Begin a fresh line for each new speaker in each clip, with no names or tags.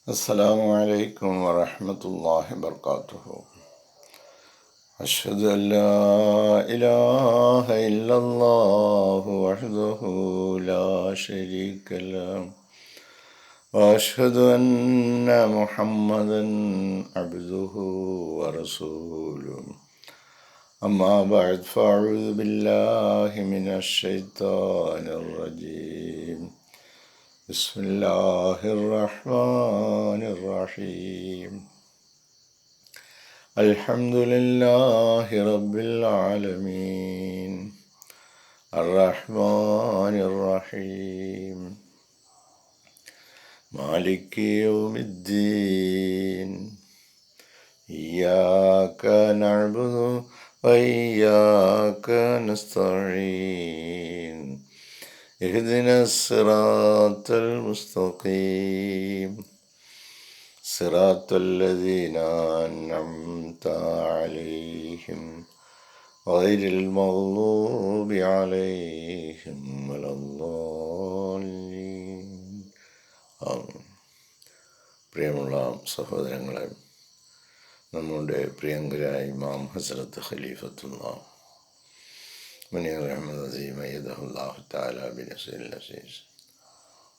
السلام عليكم ورحمة الله وبركاته. أشهد أن لا إله إلا الله وحده لا شريك له وأشهد أن محمدا عبده ورسوله. أما بعد فأعوذ بالله من الشيطان الرجيم. بسم الله الرحمن الرحيم. الحمد لله رب العالمين الرحمن الرحيم مالك يوم الدين إياك نعبد وإياك نستعين اهدنا الصراط المستقيم صراط الذين أنعمت عليهم غير المغضوب عليهم ولا الضالين. പ്രിയമുള്ള സഹോദരങ്ങളെ, നമ്മുടെ പ്രിയങ്കരായ ഇമാം ഹസ്രത്ത് ഖലീഫത്തുള്ള മുനീർ അഹമ്മദ് അസീം അയ്യദഹുല്ലാഹു തആല ബിനസ്രിൽ അസീസ്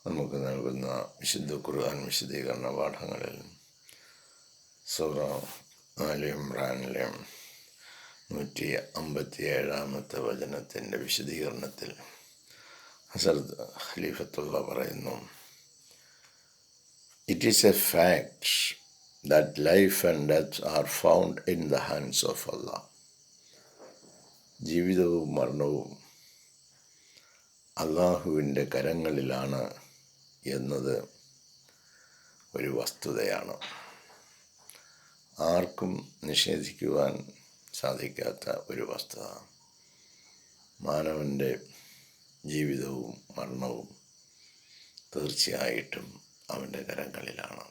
നമുക്ക് നൽകുന്ന വിശുദ്ധ ഖുർആൻ വിശദീകരണ പാഠങ്ങളിൽ സൂറ ആല ഇംറാനിലെ 157 വചനത്തിൻ്റെ വിശദീകരണത്തിൽ ഹസ്രത്ത് ഖലീഫത്തുള്ള പറയുന്നു, "It is a fact that life and death are found in the hands of Allah." ജീവിതവും മരണവും അള്ളാഹുവിൻ്റെ കരങ്ങളിലാണ് എന്നത് ഒരു വസ്തുതയാണ്. ആർക്കും നിഷേധിക്കുവാൻ സാധിക്കാത്ത ഒരു വസ്തുത. മാനവൻ്റെ ജീവിതവും മരണവും തീർച്ചയായിട്ടും അവൻ്റെ കരങ്ങളിലാണ്.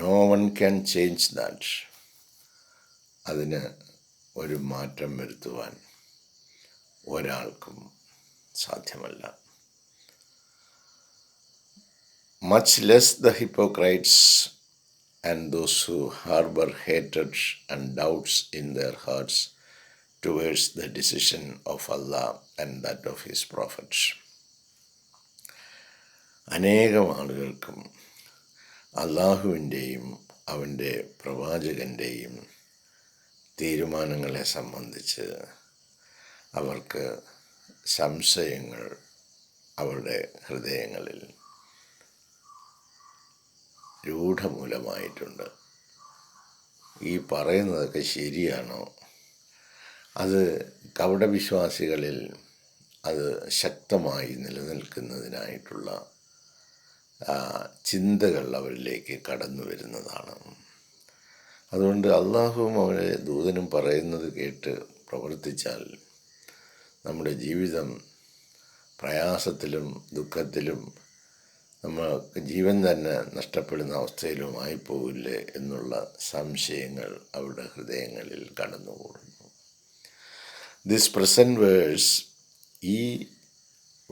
No one can change that. അതിന് ഒരു മാറ്റം വരുത്തുവാൻ ഒരാൾക്കും സാധ്യമല്ല. Much less the hypocrites and those who harbor hatred and doubts in their hearts towards the decision of Allah and that of His prophets. അനേകം ആളുകൾക്കും അള്ളാഹുവിൻ്റെയും അവൻ്റെ പ്രവാചകൻ്റെയും തീരുമാനങ്ങളെ സംബന്ധിച്ച് അവർക്ക് സംശയങ്ങൾ അവരുടെ ഹൃദയങ്ങളിൽ രൂഢമൂലമായിട്ടുണ്ട്. ഈ പറയുന്നതൊക്കെ ശരിയാണോ? അത് കപടവിശ്വാസികളിൽ അത് ശക്തമായി നിലനിൽക്കുന്നതിനായിട്ടുള്ള ചിന്തകൾ അവരിലേക്ക് കടന്നു വരുന്നതാണ്. അതുകൊണ്ട് അള്ളാഹുവും അവരെ ദൂതനും പറയുന്നത് കേട്ട് പ്രവർത്തിച്ചാൽ നമ്മുടെ ജീവിതം പ്രയാസത്തിലും ദുഃഖത്തിലും നമുക്ക് ജീവൻ തന്നെ നഷ്ടപ്പെടുന്ന അവസ്ഥയിലുമായി പോകില്ലേ എന്നുള്ള സംശയങ്ങൾ അവരുടെ ഹൃദയങ്ങളിൽ കടന്നുകൂടുന്നു. ദിസ് പ്രസൻറ്റ് വേഴ്സ്, ഈ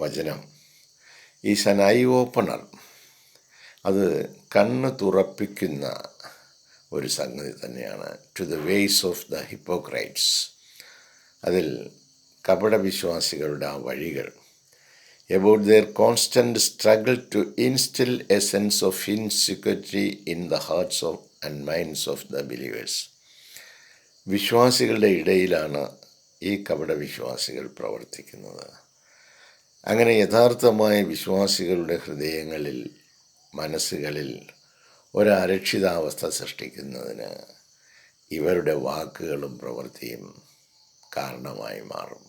വചനം, ഈസ് ആൻ ഐ ഓപ്പണർ. അത് കണ്ണ് തുറപ്പിക്കുന്ന ഒരു സംഗതി തന്നെയാണ്. To the ways of the hypocrites, അതിൽ കപടവിശ്വാസികളുടെ ആ വഴികൾ. About their constant struggle to instill a sense of insecurity in the hearts of and minds of the believers. വിശ്വാസികളുടെ ഇടയിലാണ് ഈ കപടവിശ്വാസികൾ പ്രവർത്തിക്കുന്നത്. അങ്ങനെ യഥാർത്ഥമായ വിശ്വാസികളുടെ ഹൃദയങ്ങളിൽ, മനസ്സുകളിൽ ഒരരക്ഷിതാവസ്ഥ സൃഷ്ടിക്കുന്നതിന് ഇവരുടെ വാക്കുകളും പ്രവൃത്തിയും കാരണമായി മാറും.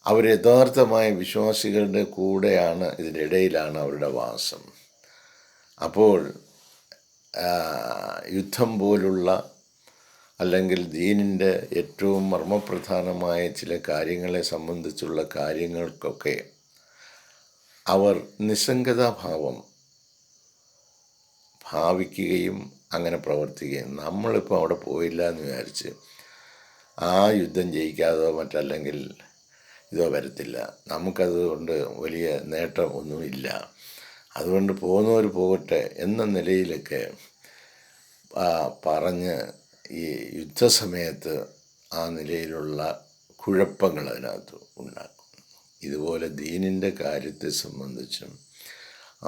അവർ യഥാർത്ഥമായ വിശ്വാസികളുടെ കൂടെയാണ്, ഇതിൻ്റെ ഇടയിലാണ് അവരുടെ വാസം. അപ്പോൾ യുദ്ധം പോലുള്ള അല്ലെങ്കിൽ ദീനിൻ്റെ ഏറ്റവും മർമ്മപ്രധാനമായ ചില കാര്യങ്ങളെ സംബന്ധിച്ചുള്ള കാര്യങ്ങൾക്കൊക്കെ അവർ നിസ്സംഗതാഭാവം ഭാവിക്കുകയും അങ്ങനെ പ്രവർത്തിക്കുകയും, നമ്മളിപ്പോൾ അവിടെ പോയില്ല എന്ന് വിചാരിച്ച് ആ യുദ്ധം ജയിക്കാതോ മറ്റല്ലെങ്കിൽ ഇതോ വരത്തില്ല, നമുക്കതുകൊണ്ട് വലിയ നേട്ടം ഒന്നുമില്ല, അതുകൊണ്ട് പോകുന്നവർ പോകട്ടെ എന്ന നിലയിലൊക്കെ പറഞ്ഞ് ഈ യുദ്ധസമയത്ത് ആ നിലയിലുള്ള കുഴപ്പങ്ങൾ അതിനകത്ത് ഉണ്ടാക്കും. ഇതുപോലെ ദീനിൻ്റെ കാര്യത്തെ സംബന്ധിച്ചും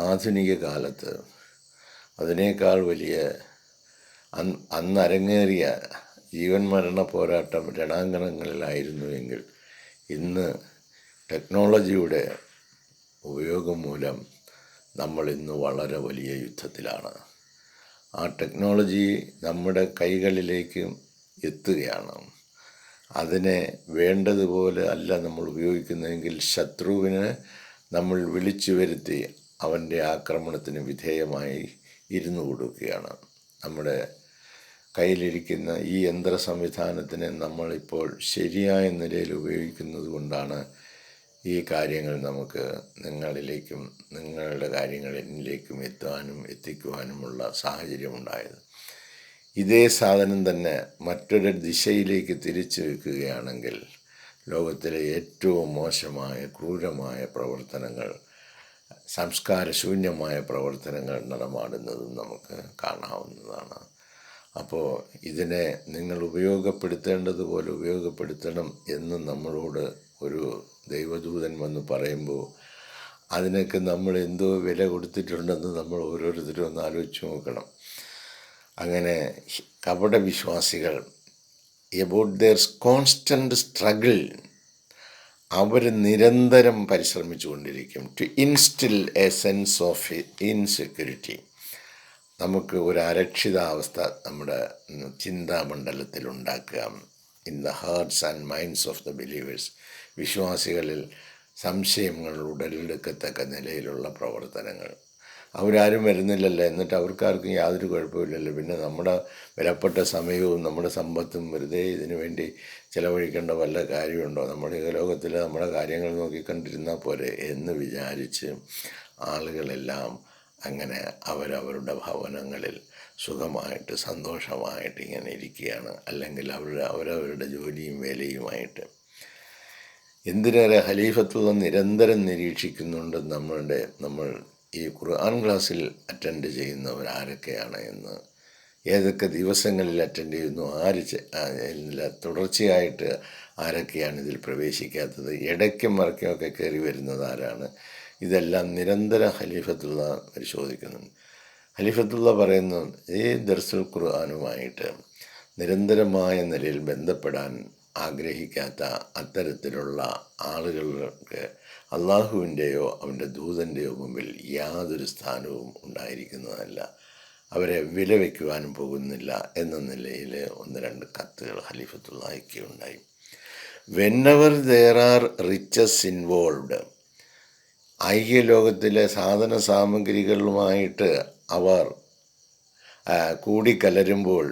ആധുനിക കാലത്ത് അതിനേക്കാൾ വലിയ അന്നരങ്ങേറിയ ജീവൻ മരണ പോരാട്ടം രണാങ്കണങ്ങളിലായിരുന്നുവെങ്കിൽ ഇന്ന് ടെക്നോളജിയുടെ ഉപയോഗം മൂലം നമ്മൾ ഇന്ന് വളരെ വലിയ യുദ്ധത്തിലാണ്. ആ ടെക്നോളജി നമ്മുടെ കൈകളിലേക്ക് എത്തുകയാണ്. അതിനെ വേണ്ടതുപോലെ അല്ല നമ്മൾ ഉപയോഗിക്കുന്നതെങ്കിൽ ശത്രുവിന് നമ്മൾ വിളിച്ചു വരുത്തി അവൻ്റെ ആക്രമണത്തിന് വിധേയമായി ഇരുന്നു കൊടുക്കുകയാണ്. നമ്മുടെ കയ്യിലിരിക്കുന്ന ഈ യന്ത്ര സംവിധാനത്തിനെ നമ്മളിപ്പോൾ ശരിയായ നിലയിൽ ഉപയോഗിക്കുന്നത് കൊണ്ടാണ് ഈ കാര്യങ്ങൾ നമുക്ക് നിങ്ങളിലേക്കും നിങ്ങളുടെ കാര്യങ്ങളിലേക്കും എത്തിക്കുവാനുമുള്ള സാഹചര്യമുണ്ടായത്. ഇതേ സാധനം തന്നെ മറ്റൊരു ദിശയിലേക്ക് തിരിച്ചു വെക്കുകയാണെങ്കിൽ ലോകത്തിലെ ഏറ്റവും മോശമായ ക്രൂരമായ പ്രവർത്തനങ്ങൾ, സംസ്കാരശൂന്യമായ പ്രവർത്തനങ്ങൾ നടമാടുന്നതും നമുക്ക് കാണാവുന്നതാണ്. അപ്പോൾ ഇതിനെ നിങ്ങൾ ഉപയോഗപ്പെടുത്തേണ്ടതുപോലെ ഉപയോഗപ്പെടുത്തണം എന്ന് നമ്മളോട് ഒരു ദൈവദൂതൻ വന്ന് പറയുമ്പോൾ അതിനൊക്കെ നമ്മൾ എന്തോ വില കൊടുത്തിട്ടുണ്ടെന്ന് നമ്മൾ ഓരോരുത്തരും ഒന്ന് ആലോചിച്ച് നോക്കണം. അങ്ങനെ കപട വിശ്വാസികൾ എബൌട്ട് ദെയർ കോൺസ്റ്റൻ്റ് സ്ട്രഗിൾ, അവർ നിരന്തരം പരിശ്രമിച്ചു കൊണ്ടിരിക്കും to instil a sense of insecurity. നമുക്ക് ഒരു അരക്ഷിതാവസ്ഥ നമ്മുടെ ചിന്താമണ്ഡലത്തിൽ ഉണ്ടാക്കുക. In the hearts and minds of the believers, വിശ്വാസികളിൽ സംശയങ്ങൾ ഉടലെടുക്കത്തക്ക നിലയിലുള്ള പ്രവർത്തനങ്ങൾ. അവരാരും വരുന്നില്ലല്ലോ, എന്നിട്ട് അവർക്കാർക്കും യാതൊരു കുഴപ്പമില്ലല്ലോ. പിന്നെ നമ്മുടെ വിലപ്പെട്ട സമയവും നമ്മുടെ സമ്പത്തും വെറുതെ ഇതിനു വേണ്ടി ചിലവഴിക്കേണ്ട വല്ല കാര്യമുണ്ടോ? നമ്മുടെ ലോകത്തിൽ നമ്മുടെ കാര്യങ്ങൾ നോക്കിക്കണ്ടിരുന്നാൽ പോരെ എന്ന് വിചാരിച്ച് ആളുകളെല്ലാം അങ്ങനെ അവരവരുടെ ഭവനങ്ങളിൽ സുഖമായിട്ട് സന്തോഷമായിട്ട് ഇങ്ങനെ ഇരിക്കുകയാണ്. അല്ലെങ്കിൽ അവരവരുടെ ജോലിയും വേലയുമായിട്ട്. എന്തിനേറെ ഖലീഫത്തുള്ള നിരന്തരം നിരീക്ഷിക്കുന്നുണ്ട് നമ്മൾ ഈ ഖുർആൻ ക്ലാസ്സിൽ അറ്റൻഡ് ചെയ്യുന്നവർ ആരൊക്കെയാണ് എന്ന്, ഏതൊക്കെ ദിവസങ്ങളിൽ അറ്റൻഡ് ചെയ്യുന്നു, തുടർച്ചയായിട്ട് ആരൊക്കെയാണ് ഇതിൽ പ്രവേശിക്കാത്തത്, ഇടയ്ക്കും മറയ്ക്കുമൊക്കെ കയറി വരുന്നത് ആരാണ്, ഇതെല്ലാം നിരന്തരം ഖലീഫത്തുള്ള പരിശോധിക്കുന്നുണ്ട്. ഖലീഫത്തുള്ള പറയുന്നു, ഈ ദർസുൽ ഖുർആനുമായിട്ട് നിരന്തരമായ നിലയിൽ ബന്ധപ്പെടാൻ ആഗ്രഹിക്കാത്ത അത്തരത്തിലുള്ള ആളുകൾക്ക് അള്ളാഹുവിൻ്റെയോ അവൻ്റെ ദൂതൻ്റെയോ മുമ്പിൽ യാതൊരു സ്ഥാനവും ഉണ്ടായിരിക്കുന്നതല്ല, അവരെ വില വയ്ക്കുവാനും പോകുന്നില്ല എന്ന നിലയിൽ 1-2 കത്തുകൾ ഖലീഫത്തുള്ളാഹിക്ക് ഉണ്ടായി. Whenever there are riches involved, ഐക്യലോകത്തിലെ സാധന സാമഗ്രികളുമായിട്ട് അവർ കൂടിക്കലരുമ്പോൾ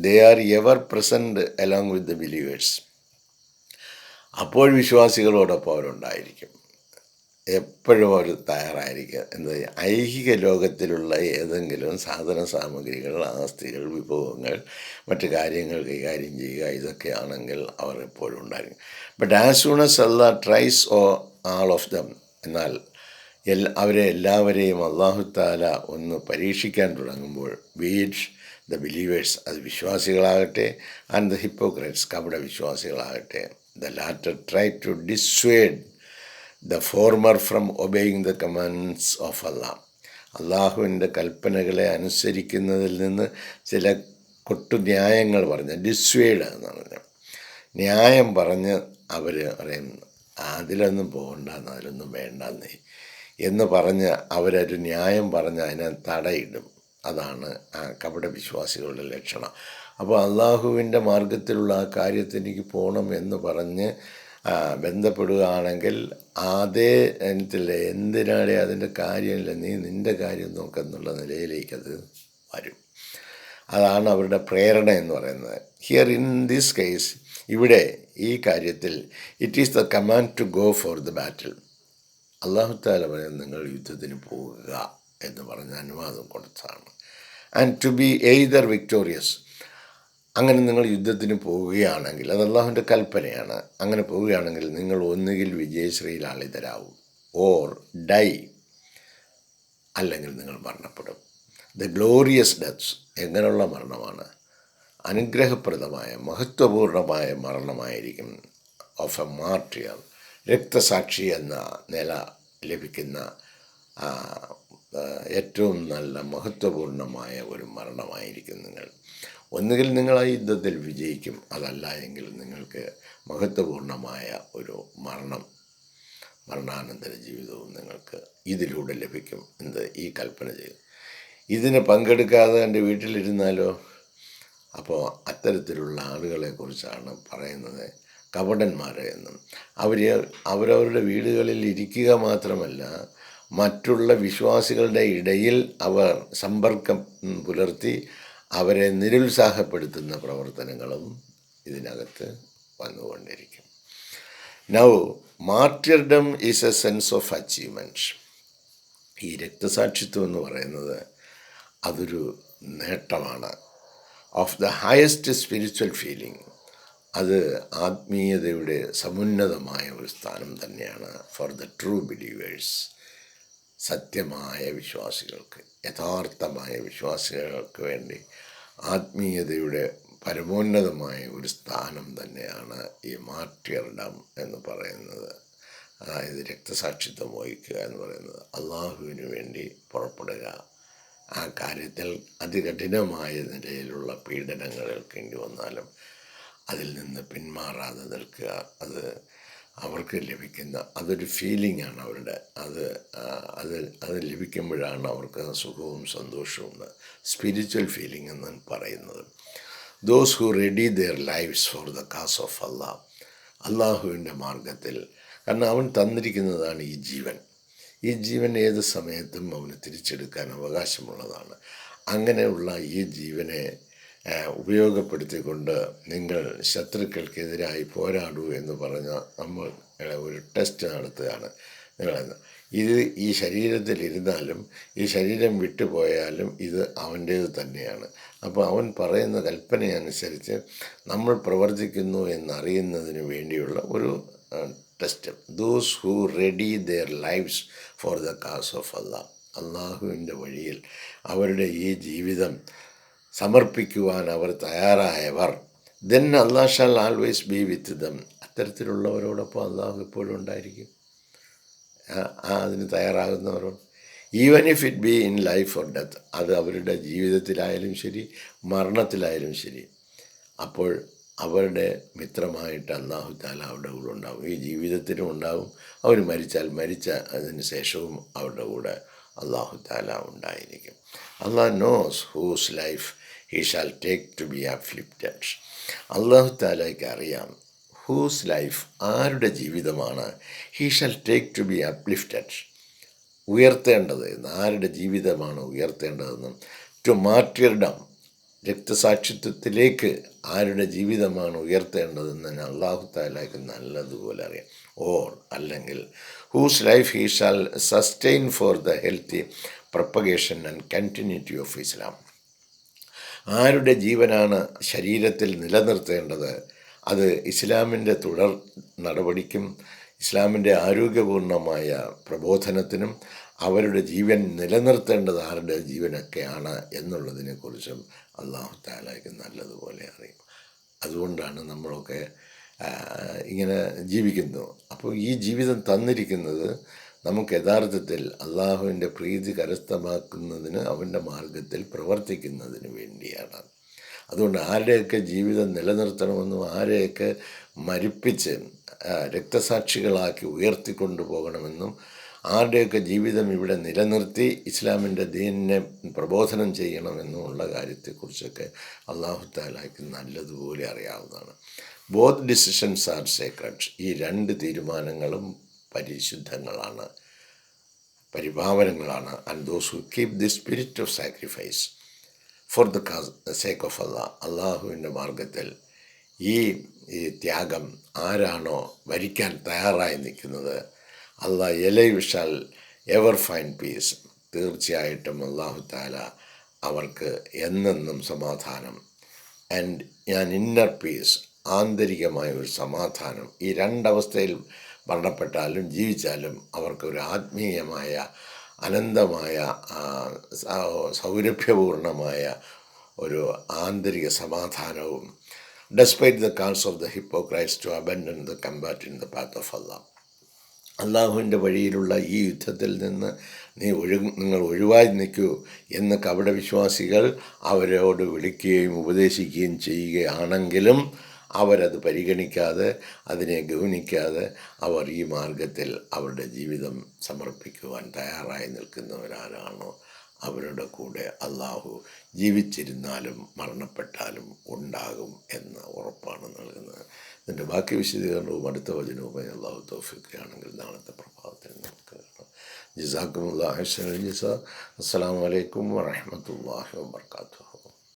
they are ever present along with the believers, അപ്പോൾ വിശ്വാസികളോടൊപ്പം അവരുണ്ടായിരിക്കും, എപ്പോഴും അവർ തയ്യാറായിരിക്കുക. എന്താ, ഐഹിക ലോകത്തിലുള്ള ഏതെങ്കിലും സാധന സാമഗ്രികൾ, ആസ്തികൾ, വിഭവങ്ങൾ, മറ്റു കാര്യങ്ങൾ കൈകാര്യം ചെയ്യുക, ഇതൊക്കെ ആണെങ്കിൽ അവർ എപ്പോഴും ഉണ്ടായിരിക്കും. But as soon as Allah tries all of them, എന്നാൽ അവരെ എല്ലാവരെയും അല്ലാഹു തആല ഒന്ന് പരീക്ഷിക്കാൻ തുടങ്ങുമ്പോൾ ബീറ്റ് ദ ബിലീവേഴ്സ്, അത് വിശ്വാസികളാകട്ടെ, ആൻഡ് ദ ഹിപ്പോക്രൈറ്റ്സ്, കപട വിശ്വാസികളാകട്ടെ, the latter try to dissuade the former from obeying the commands of Allah, അള്ളാഹുവിൻ്റെ കൽപ്പനകളെ അനുസരിക്കുന്നതിൽ നിന്ന് ചില കൊട്ടുന്യായങ്ങൾ പറഞ്ഞ്, ഡിസ്വേഡ് എന്നാണ് പറഞ്ഞത്, ന്യായം പറഞ്ഞ് അവർ പറയും അതിലൊന്നും പോകണ്ടെന്ന്, അതിലൊന്നും വേണ്ടെന്നേ എന്ന് പറഞ്ഞ് അവരൊരു ന്യായം പറഞ്ഞ് അതിനെ തടയിടും. അതാണ് ആ കപട വിശ്വാസികളുടെ ലക്ഷണം. അപ്പോൾ അള്ളാഹുവിൻ്റെ മാർഗത്തിലുള്ള ആ കാര്യത്തിലേക്ക് പോകണം എന്ന് പറഞ്ഞ് ബന്ധപ്പെടുകയാണെങ്കിൽ അതേ എന്തിനാടെ അതിൻ്റെ കാര്യമില്ല, നീ നിൻ്റെ കാര്യം നോക്കെന്നുള്ള നിലയിലേക്കത് വരും. അതാണ് അവരുടെ പ്രേരണ എന്ന് പറയുന്നത്. ഹിയർ ഇൻ ദിസ് കേസ്, ഇവിടെ ഈ കാര്യത്തിൽ it is the command to go for the battle. അല്ലാഹു തആല പറയുന്നത് നിങ്ങൾ യുദ്ധത്തിന് പോവുക എന്ന് പറഞ്ഞ അനുവാദം കൊടുത്തതാണ്. And to be either victorious, അങ്ങനെ നിങ്ങൾ യുദ്ധത്തിന് പോവുകയാണെങ്കിൽ, അത് അള്ളാഹുവിൻ്റെ കൽപ്പനയാണ്, അങ്ങനെ പോവുകയാണെങ്കിൽ നിങ്ങൾ ഒന്നുകിൽ വിജയശ്രീലാളിതരാവും, ഓർ ഡൈ, അല്ലെങ്കിൽ നിങ്ങൾ മരണപ്പെടും. ദ ഗ്ലോറിയസ് ഡെത്ത്സ് എങ്ങനെയുള്ള മരണമാണ്? അനുഗ്രഹപ്രദമായ മഹത്വപൂർണമായ മരണമായിരിക്കും. ഓഫ് എ മാർട്ടിയർ, രക്തസാക്ഷി എന്ന നില ലഭിക്കുന്ന ഏറ്റവും നല്ല മഹത്വപൂർണമായ ഒരു മരണമായിരിക്കും നിങ്ങൾ. ഒന്നുകിൽ നിങ്ങൾ ആ യുദ്ധത്തിൽ വിജയിക്കും, അതല്ല എങ്കിൽ നിങ്ങൾക്ക് മഹത്വപൂർണമായ ഒരു മരണാനന്തര ജീവിതവും നിങ്ങൾക്ക് ഇതിലൂടെ ലഭിക്കും എന്ന് ഈ കൽപ്പന ചെയ്തു. ഇതിന് പങ്കെടുക്കാതെ എൻ്റെ വീട്ടിലിരുന്നാലോ? അപ്പോൾ അത്തരത്തിലുള്ള ആളുകളെക്കുറിച്ചാണ് പറയുന്നത് കപടന്മാർ എന്നും. അവരവരുടെ വീടുകളിൽ ഇരിക്കുക മാത്രമല്ല, മറ്റുള്ള വിശ്വാസികളുടെ ഇടയിൽ അവർ സമ്പർക്കം പുലർത്തി അവരെ നിരുത്സാഹപ്പെടുത്തുന്ന പ്രവർത്തനങ്ങളും ഇതിനകത്ത് വന്നുകൊണ്ടിരിക്കും. Now martyrdom is a sense of achievement. ഈ രക്തസാക്ഷിത്വം എന്ന് പറയുന്നത് അതൊരു നേട്ടമാണ്. Of the highest spiritual feeling, അത് ആത്മീയതയുടെ സമുന്നതമായ ഒരു സ്ഥാനം തന്നെയാണ് ഫോർ ദ ട്രൂ ബിലീവേഴ്സ്. സത്യമായ വിശ്വാസികൾക്ക്, യഥാർത്ഥമായ വിശ്വാസികൾക്ക് വേണ്ടി ആത്മീയതയുടെ പരമോന്നതമായ ഒരു സ്ഥാനം തന്നെയാണ് ഈ മാർട്ടിയർഡം എന്ന് പറയുന്നത്. അതായത് രക്തസാക്ഷിത്വം വഹിക്കുക എന്ന് പറയുന്നത്. അള്ളാഹുവിന് വേണ്ടി പുറപ്പെടുക, ആ കാര്യത്തിൽ അതികഠിനമായ നിലയിലുള്ള പീഡനങ്ങൾ ഏൽക്കേണ്ടി വന്നാലും അതിൽ നിന്ന് പിന്മാറാതെ നിൽക്കുക. അവർക്ക് ലഭിക്കുന്ന അതൊരു ഫീലിംഗാണ് അവരുടെ. അത് ലഭിക്കുമ്പോഴാണ് അവർക്ക് സുഖവും സന്തോഷവും സ്പിരിച്വൽ ഫീലിംഗ് എന്ന് പറയുന്നത്. Those who ready their lives for the cause of Allah, അള്ളാഹുവിൻ്റെ മാർഗത്തിൽ. കാരണം അവൻ തന്നിരിക്കുന്നതാണ് ഈ ജീവൻ. ഈ ജീവൻ ഏത് സമയത്തും അവന് തിരിച്ചെടുക്കാൻ അവകാശമുള്ളതാണ്. അങ്ങനെയുള്ള ഈ ജീവനെ ഉപയോഗപ്പെടുത്തിക്കൊണ്ട് നിങ്ങൾ ശത്രുക്കൾക്കെതിരായി പോരാടൂ എന്ന് പറഞ്ഞ നമ്മൾ ഒരു ടെസ്റ്റ് നടത്തുകയാണ്. ഇത് ഈ ശരീരത്തിലിരുന്നാലും ഈ ശരീരം വിട്ടുപോയാലും ഇത് അവൻ്റേത് തന്നെയാണ്. അപ്പോൾ അവൻ പറയുന്ന കൽപ്പനയനുസരിച്ച് നമ്മൾ പ്രവർത്തിക്കുന്നു എന്നറിയുന്നതിന് വേണ്ടിയുള്ള ഒരു test. Those who ready their lives for the cause of Allah, അള്ളാഹുവിൻ്റെ വഴിയിൽ അവരുടെ ഈ ജീവിതം സമർപ്പിക്കുവാൻ അവർ തയ്യാറായവർ, then Allah shall always be with them. അത്തരത്തിലുള്ളവരോടൊപ്പം അള്ളാഹു എപ്പോഴും ഉണ്ടായിരിക്കും. അതിന് തയ്യാറാകുന്നവരോട്, even if it be in life or death, അത് അവരുടെ ജീവിതത്തിലായാലും ശരി മരണത്തിലായാലും ശരി. അപ്പോൾ അവരുടെ മിത്രമായിട്ട് അള്ളാഹു താല അവരുടെ കൂടെ ഉണ്ടാവും. ഈ ജീവിതത്തിലും ഉണ്ടാവും, അവർ മരിച്ച അതിന് ശേഷവും അവരുടെ കൂടെ അള്ളാഹു താല ഉണ്ടായിരിക്കും. Allah knows whose life he shall take to be uplifted. അള്ളാഹു താലയ്ക്ക് അറിയാം ഹൂസ് ലൈഫ്, ആരുടെ ജീവിതമാണ് he shall take to be uplifted, ഉയർത്തേണ്ടത് എന്ന്. ആരുടെ ജീവിതമാണ് ഉയർത്തേണ്ടതെന്നും. ടു മാർട്ടിയർഡം, രക്തസാക്ഷിത്വത്തിലേക്ക് ആരുടെ ജീവിതമാണ് ഉയർത്തേണ്ടതെന്ന് അള്ളാഹു താലാക്ക് നല്ലതുപോലെ അറിയാം. ഓർ അല്ലെങ്കിൽ whose life he shall sustain for the healthy propagation and continuity of Islam, ആരുടെ ജീവനാണ് ശരീരത്തിൽ നിലനിർത്തേണ്ടത്, അത് ഇസ്ലാമിൻ്റെ തുടർ നടപടിക്കും ഇസ്ലാമിൻ്റെ ആരോഗ്യപൂർണമായ പ്രബോധനത്തിനും അവരുടെ ജീവൻ നിലനിർത്തേണ്ടത് ആരുടെ ജീവനൊക്കെയാണ് എന്നുള്ളതിനെക്കുറിച്ചും അള്ളാഹു താലാക്ക് നല്ലതുപോലെ അറിയും. അതുകൊണ്ടാണ് നമ്മളൊക്കെ ഇങ്ങനെ ജീവിക്കുന്നു. അപ്പോൾ ഈ ജീവിതം തന്നിരിക്കുന്നത് നമുക്ക് യഥാർത്ഥത്തിൽ അള്ളാഹുവിൻ്റെ പ്രീതി കരസ്ഥമാക്കുന്നതിന്, അവൻ്റെ മാർഗത്തിൽ പ്രവർത്തിക്കുന്നതിന് വേണ്ടിയാണ്. അതുകൊണ്ട് ആരുടെയൊക്കെ ജീവിതം നിലനിർത്തണമെന്നും ആരെയൊക്കെ മരിപ്പിച്ച് രക്തസാക്ഷികളാക്കി ഉയർത്തിക്കൊണ്ടു പോകണമെന്നും ആരുടെയൊക്കെ ജീവിതം ഇവിടെ നിലനിർത്തി ഇസ്ലാമിൻ്റെ ദീനിനെ പ്രബോധനം ചെയ്യണമെന്നുമുള്ള കാര്യത്തെക്കുറിച്ചൊക്കെ അള്ളാഹു താലാക്ക് നല്ലതുപോലെ അറിയാവുന്നതാണ്. Both decisions are sacred. ഈ രണ്ട് തീരുമാനങ്ങളും പരിശുദ്ധങ്ങളാണ്, പരിഭാവനങ്ങളാണ്. And those who keep the spirit of sacrifice for the sake of Allah, അള്ളാഹുവിൻ്റെ മാർഗത്തിൽ ഈ ത്യാഗം ആരാണോ വരിക്കാൻ തയ്യാറായി നിൽക്കുന്നത്, Allah alive shall ever find peace, തീർച്ചയായിട്ടും അള്ളാഹു താല അവർക്ക് എന്നെന്നും സമാധാനം, ആൻഡ് ഇന്നർ പീസ്, ആന്തരികമായ ഒരു സമാധാനം. ഈ രണ്ടവസ്ഥയിൽ മരണപ്പെട്ടാലും ജീവിച്ചാലും അവർക്കൊരു ആത്മീയമായ അനന്തമായ സൗരഭ്യപൂർണമായ ഒരു ആന്തരിക സമാധാനവും despite the calls of the hypocrites to abandon the combat in the path of Allah. അള്ളാഹുവിൻ്റെ വഴിയിലുള്ള ഈ യുദ്ധത്തിൽ നിന്ന് നിങ്ങൾ ഒഴിവായി നിൽക്കൂ എന്ന് കപടവിശ്വാസികൾ അവരോട് വിളിക്കുകയും ഉപദേശിക്കുകയും ചെയ്യുകയാണെങ്കിലും അവരത് പരിഗണിക്കാതെ, അതിനെ ഗൗനിക്കാതെ അവർ ഈ മാർഗത്തിൽ അവരുടെ ജീവിതം സമർപ്പിക്കുവാൻ തയ്യാറായി നിൽക്കുന്നവരാരാണോ അവരുടെ കൂടെ അള്ളാഹു ജീവിച്ചിരുന്നാലും മരണപ്പെട്ടാലും ഉണ്ടാകും എന്ന ഉറപ്പാണ് നൽകുന്നത്. ഇതിൻ്റെ ബാക്കി വിശദീകരണവും അടുത്ത വചനവുമായി അള്ളാഹു തൗഫീഖാണെങ്കിൽ നാളത്തെ പ്രഭാതത്തിൽ നമുക്ക് കാണാം. ജസാക്കുമുല്ലാഹി ഖൈറൻ ജസാ. അസ്സലാമു അലൈക്കും വറഹ്മത്തുള്ളാഹി വബറകാതുഹു.